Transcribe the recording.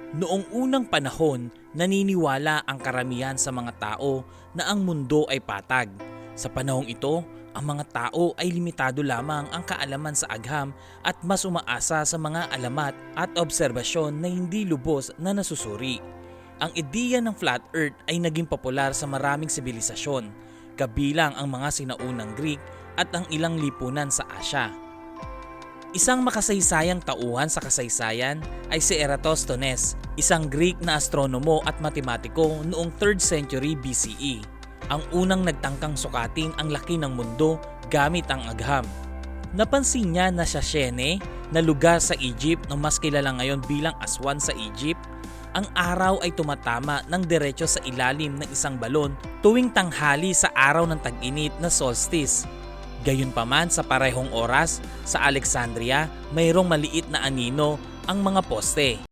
Noong unang panahon, naniniwala ang karamihan sa mga tao na ang mundo ay patag. Sa panahong ito, ang mga tao ay limitado lamang ang kaalaman sa agham at mas umaasa sa mga alamat at obserbasyon na hindi lubos na nasusuri. Ang ideya ng flat earth ay naging popular sa maraming sibilisasyon, kabilang ang mga sinaunang Greek at ang ilang lipunan sa Asya. Isang makasaysayang tauhan sa kasaysayan ay si Eratosthenes, isang Greek na astronomo at matematiko noong 3rd century BCE. Ang unang nagtangkang sukatin ang laki ng mundo gamit ang agham. Napansin niya na sa Syene, na lugar sa Egypt na mas kilala ngayon bilang Aswan sa Egypt, ang araw ay tumatama ng diretso sa ilalim ng isang balon tuwing tanghali sa araw ng tag-init na solstice. Gayunpaman sa parehong oras, sa Alexandria, mayroong maliit na anino ang mga poste.